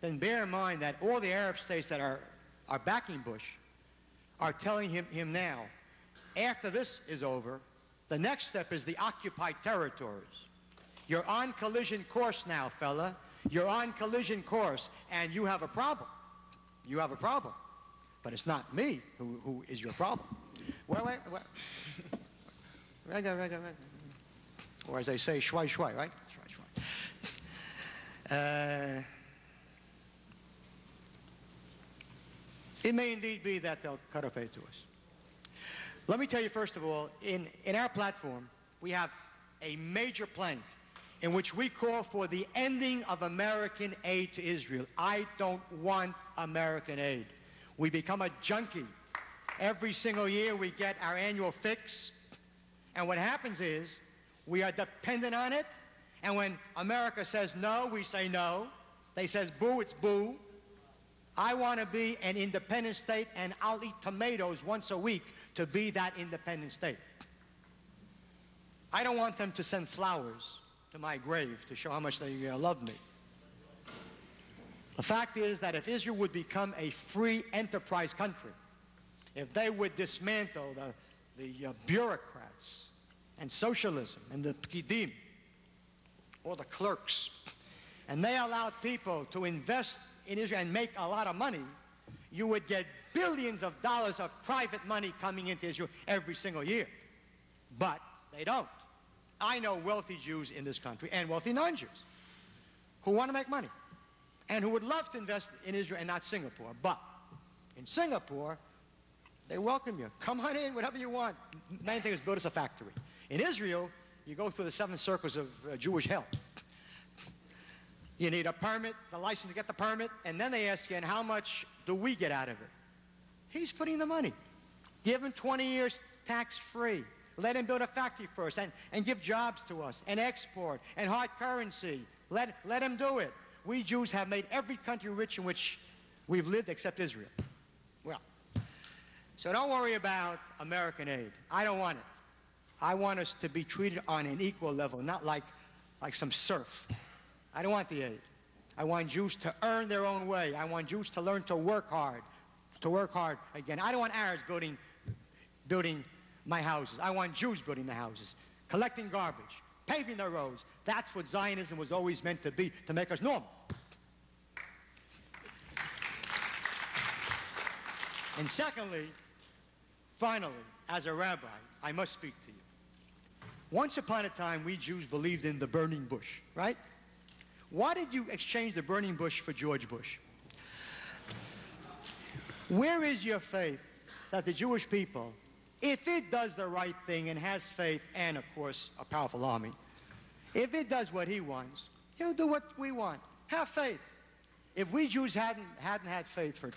then bear in mind that all the Arab states that are backing Bush are telling him now, after this is over, the next step is the occupied territories. You're on collision course now, fella. You're on collision course, and you have a problem. You have a problem. But it's not me who is your problem. Wait. Or as they say, shwai shwai, right? Shwai shwai. It may indeed be that they'll cut off aid to us. Let me tell you, first of all, in our platform, we have a major plank in which we call for the ending of American aid to Israel. I don't want American aid. We become a junkie. Every single year we get our annual fix, and what happens is we are dependent on it, and when America says no, we say no. They says boo, it's boo. I want to be an independent state, and I'll eat tomatoes once a week to be that independent state. I don't want them to send flowers to my grave to show how much they love me. The fact is that if Israel would become a free enterprise country, if they would dismantle the bureaucrats and socialism and the pkidim, or the clerks, and they allowed people to invest in Israel and make a lot of money, you would get billions of dollars of private money coming into Israel every single year. But they don't. I know wealthy Jews in this country and wealthy non-Jews who want to make money and who would love to invest in Israel and not Singapore. But in Singapore, they welcome you. Come on in, whatever you want. Main thing is build us a factory. In Israel, you go through the 7 circles of Jewish hell. You need a permit, the license to get the permit, and then they ask you, and how much do we get out of it? He's putting the money. Give him 20 years tax-free. Let him build a factory first and give jobs to us and export and hard currency. Let him do it. We Jews have made every country rich in which we've lived except Israel. Well, so don't worry about American aid. I don't want it. I want us to be treated on an equal level, not like some serf. I don't want the aid. I want Jews to earn their own way. I want Jews to learn to work hard again. I don't want Arabs building my houses. I want Jews building the houses, collecting garbage, paving the roads. That's what Zionism was always meant to be, to make us normal. And secondly, finally, as a rabbi, I must speak to you. Once upon a time, we Jews believed in the burning bush, right? Why did you exchange the burning bush for George Bush? Where is your faith that the Jewish people, if it does the right thing and has faith and, of course, a powerful army, if it does what he wants, he'll do what we want. Have faith. If we Jews hadn't had faith for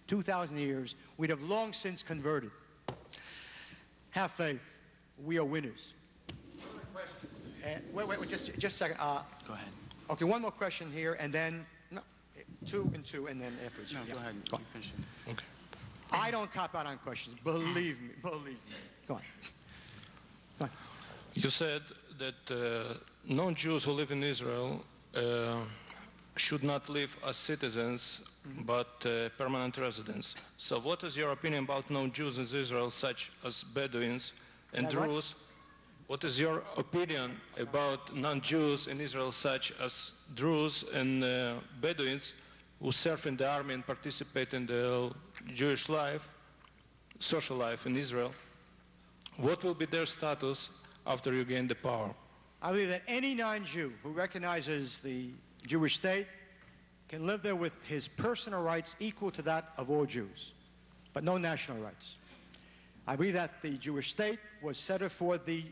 2,000 years, we'd have long since converted. Have faith. We are winners. Wait, just a second. Go ahead. Okay, one more question here, and then, no, 2 and 2, and then afterwards. No, yeah. go ahead. Go on. You finish it. Okay. I don't cop out on questions. Believe me. Go on. Go on. You said that non-Jews who live in Israel should not live as citizens, but permanent residents. So what is your opinion about non-Jews in Israel, such as Bedouins and Druze? What is your opinion about non-Jews in Israel, such as Druze and Bedouins, who serve in the army and participate in the Jewish life, social life in Israel? What will be their status after you gain the power? I believe that any non-Jew who recognizes the Jewish state can live there with his personal rights equal to that of all Jews, but no national rights. I believe that the Jewish state was set up for the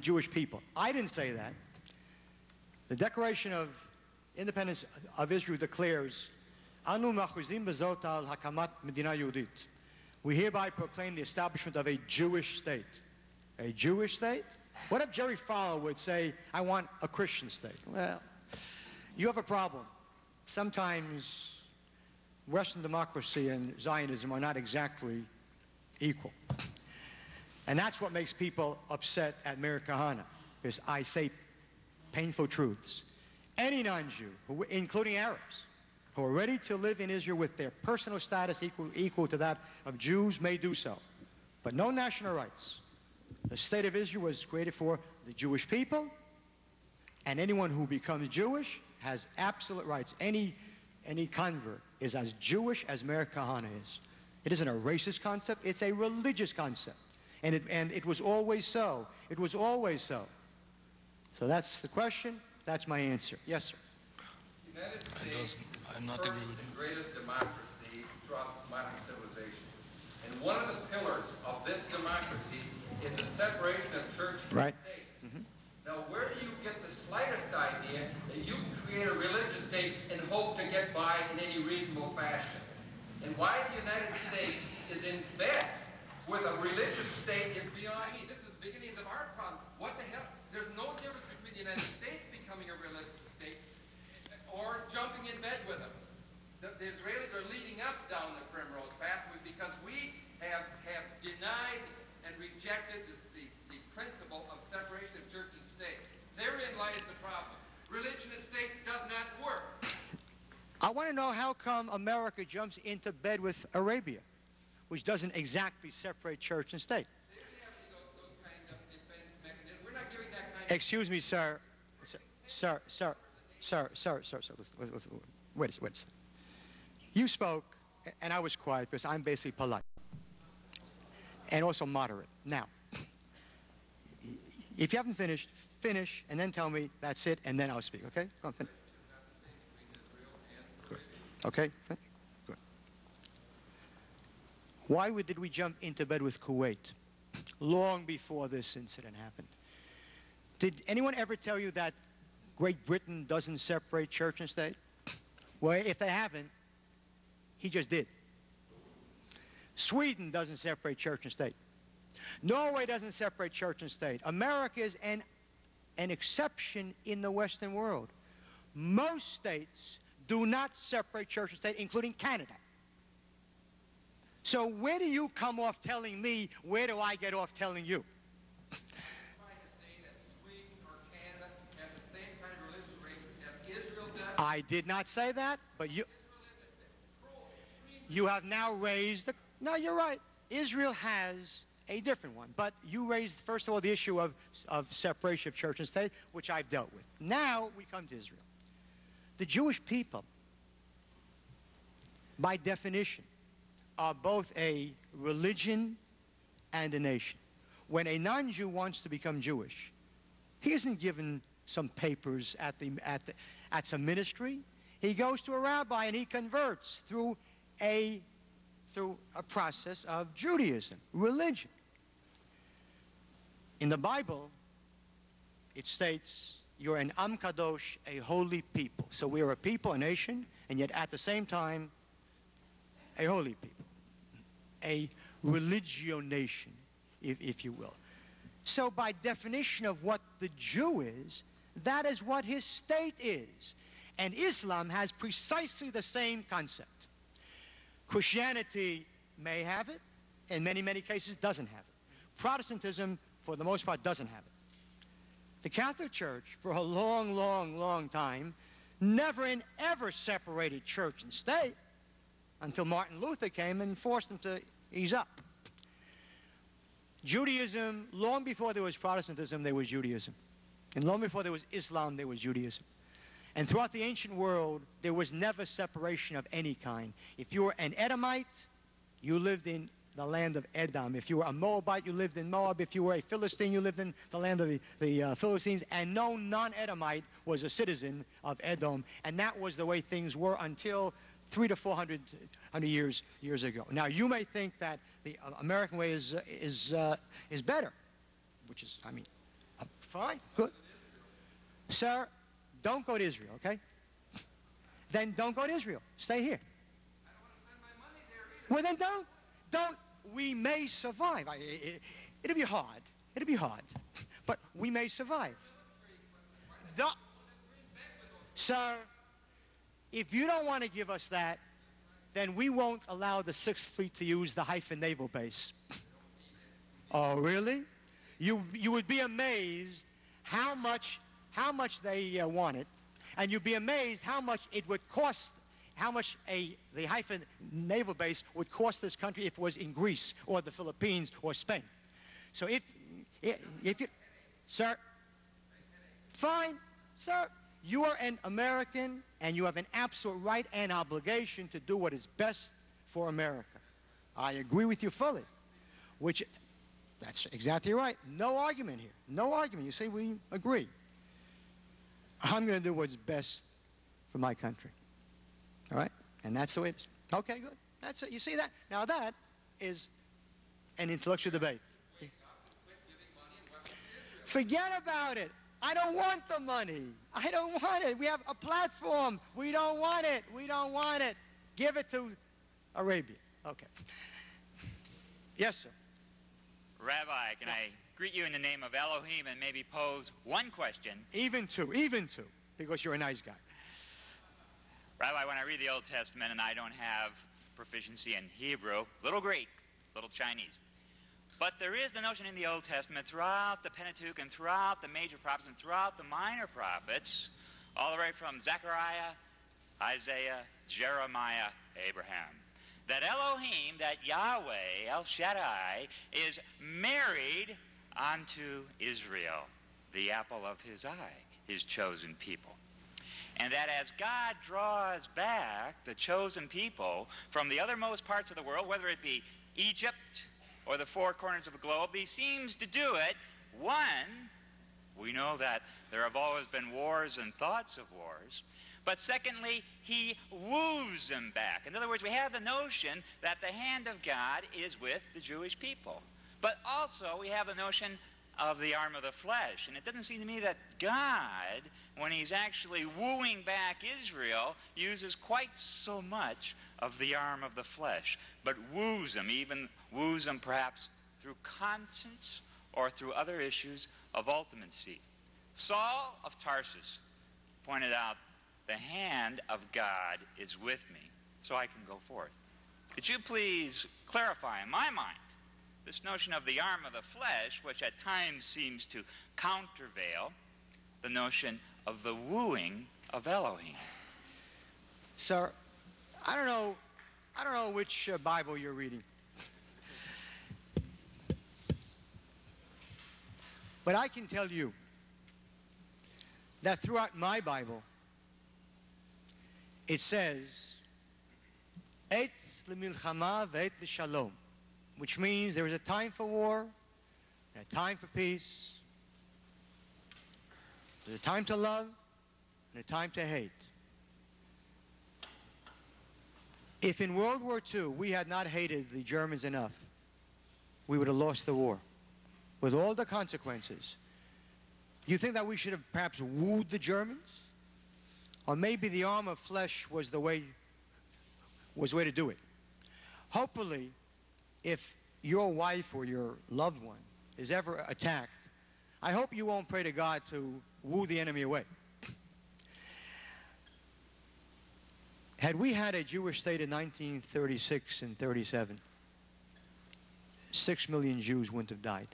Jewish people. I didn't say that. The Declaration of Independence of Israel declares, Anu machuzim bezot al hakamat medina yehudit. We hereby proclaim the establishment of a Jewish state. A Jewish state? What if Jerry Fowler would say, I want a Christian state? Well, you have a problem. Sometimes Western democracy and Zionism are not exactly equal. And that's what makes people upset at Meir Kahane, because I say painful truths. any non-Jew, including Arabs, who are ready to live in Israel with their personal status equal to that of Jews may do so, but no national rights. The state of Israel was created for the Jewish people, and anyone who becomes Jewish has absolute rights. Any convert is as Jewish as Meir Kahane is. It isn't a racist concept, it's a religious concept. And it was always so. It was always so. So that's the question, that's my answer. Yes, sir. The United States I'm not is agree with the greatest democracy throughout modern civilization. And one of the pillars of this democracy is the separation of church and state. Now, where do you get the slightest idea that you can create a religious state and hope to get by in any reasonable fashion? And why the United States is in bed with a religious state is beyond me. This is the beginnings of our problem. What the hell? There's no difference between the United States becoming a religious state or jumping in bed with them. The Israelis are leading us down the primrose pathway because we have denied and rejected the principle of separation of church and state. Therein lies the problem. Religion and state does not work. I want to know how come America jumps into bed with Arabia, which doesn't exactly separate church and state. They have those kind of defense mechanisms. We're not giving that kind of... Excuse me, sir. Sir. Wait a second. You spoke, and I was quiet because I'm basically polite and also moderate. Now, if you haven't finished, finish, and then tell me that's it, and then I'll speak, okay? Go on, finish. Good. Okay, finish. Good. Why did we jump into bed with Kuwait long before this incident happened? Did anyone ever tell you that Great Britain doesn't separate church and state? Well, if they haven't, he just did. Sweden doesn't separate church and state. Norway doesn't separate church and state. America is an exception in the Western world. Most states do not separate church and state, including Canada. So where do you come off telling me, where do I get off telling you? Trying to say that Sweden or Canada have the same kind of religious arrangement as Israel does. I did not say that, but you have now raised the... No, you're right. Israel has a different one. But you raised, first of all, the issue of separation of church and state, which I've dealt with. Now we come to Israel. The Jewish people, by definition, are both a religion and a nation. When a non-Jew wants to become Jewish, he isn't given some papers at some ministry. He goes to a rabbi and he converts through a process of Judaism, religion. In the Bible, it states, you're an Am Kadosh, a holy people. So we are a people, a nation, and yet at the same time, a holy people. A religio nation, if you will. So by definition of what the Jew is, that is what his state is. And Islam has precisely the same concept. Christianity may have it, in many, many cases doesn't have it. Protestantism, for the most part, doesn't have it. The Catholic Church, for a long, long, long time, never and ever separated church and state until Martin Luther came and forced them to ease up. Judaism, long before there was Protestantism, there was Judaism. And long before there was Islam, there was Judaism. And throughout the ancient world, there was never separation of any kind. If you were an Edomite, you lived in the land of Edom. If you were a Moabite, you lived in Moab. If you were a Philistine, you lived in the land of the Philistines. And no non-Edomite was a citizen of Edom. And that was the way things were until 300 to 400 years ago. Now, you may think that the American way is better, which is, I mean, fine, good. Sir, don't go to Israel, okay? Then don't go to Israel. Stay here. I don't want to send my money there either. Well, then don't. We may survive. It'll be hard. It'll be hard. But we may survive. Sir, if you don't want to give us that, then we won't allow the 6th Fleet to use the Haifa Naval Base. Oh, really? You would be amazed how much they want it. And you'd be amazed how much it would cost, how much the Haifa naval base would cost this country if it was in Greece or the Philippines or Spain. So if you, sir, fine, sir, you are an American and you have an absolute right and obligation to do what is best for America. I agree with you fully, that's exactly right. No argument here. No argument. You say we agree. I'm going to do what's best for my country. All right? And that's the way it is. Okay, good. That's it. You see that? Now that is an intellectual debate. Forget about it. I don't want the money. I don't want it. We have a platform. We don't want it. We don't want it. Give it to Arabia. Okay. Yes, sir. Rabbi, can I greet you in the name of Elohim and maybe pose one question? Even two, because you're a nice guy. Rabbi, when I read the Old Testament and I don't have proficiency in Hebrew, little Greek, little Chinese, but there is the notion in the Old Testament throughout the Pentateuch and throughout the major prophets and throughout the minor prophets, all the way from Zechariah, Isaiah, Jeremiah, Abraham, that Elohim, that Yahweh, El Shaddai, is married unto Israel, the apple of his eye, his chosen people. And that as God draws back the chosen people from the othermost parts of the world, whether it be Egypt or the four corners of the globe, he seems to do it. One, we know that there have always been wars and thoughts of wars. But secondly, he woos them back. In other words, we have the notion that the hand of God is with the Jewish people. But also, we have the notion of the arm of the flesh. And it doesn't seem to me that God, when he's actually wooing back Israel, uses quite so much of the arm of the flesh, but woos them, even woos them perhaps through conscience or through other issues of ultimacy. Saul of Tarsus pointed out, the hand of God is with me, so I can go forth. Could you please clarify in my mind this notion of the arm of the flesh, which at times seems to countervail the notion of the wooing of Elohim? Sir, I don't know which Bible you're reading. But I can tell you that throughout my Bible, it says, "Et lemilchama ve'et l'shalom," which means there is a time for war and a time for peace. There's a time to love and a time to hate. If in World War II we had not hated the Germans enough, we would have lost the war with all the consequences. You think that we should have perhaps wooed the Germans? Or maybe the arm of flesh was the way to do it. Hopefully, if your wife or your loved one is ever attacked, I hope you won't pray to God to woo the enemy away. Had we had a Jewish state in 1936 and 37, 6 million Jews wouldn't have died.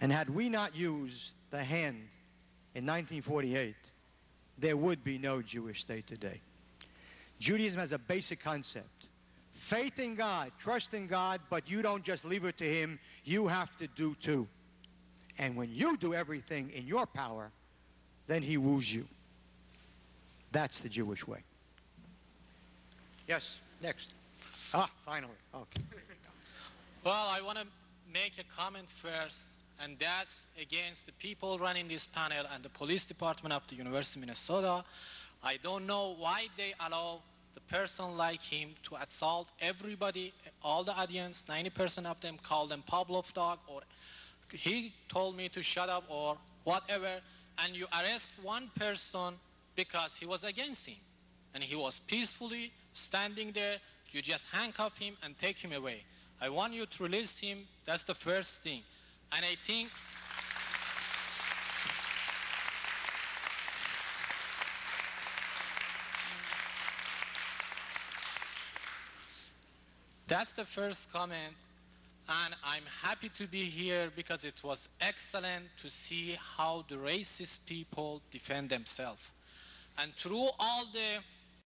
And had we not used the hand in 1948, there would be no Jewish state today. Judaism has a basic concept. Faith in God, trust in God, but you don't just leave it to him, you have to do too. And when you do everything in your power, then he woos you. That's the Jewish way. Yes, next. Finally. Okay. Well, I want to make a comment first, and that's against the people running this panel and the police department of the University of Minnesota. I don't know why they allow the person like him to assault everybody, all the audience, 90% of them call them Pavlov dog, or he told me to shut up or whatever, and you arrest one person because he was against him. And he was peacefully standing there, you just handcuff him and take him away. I want you to release him, that's the first thing. And I think that's the first comment. and I'm happy to be here because it was excellent to see how the racist people defend themselves. And through all the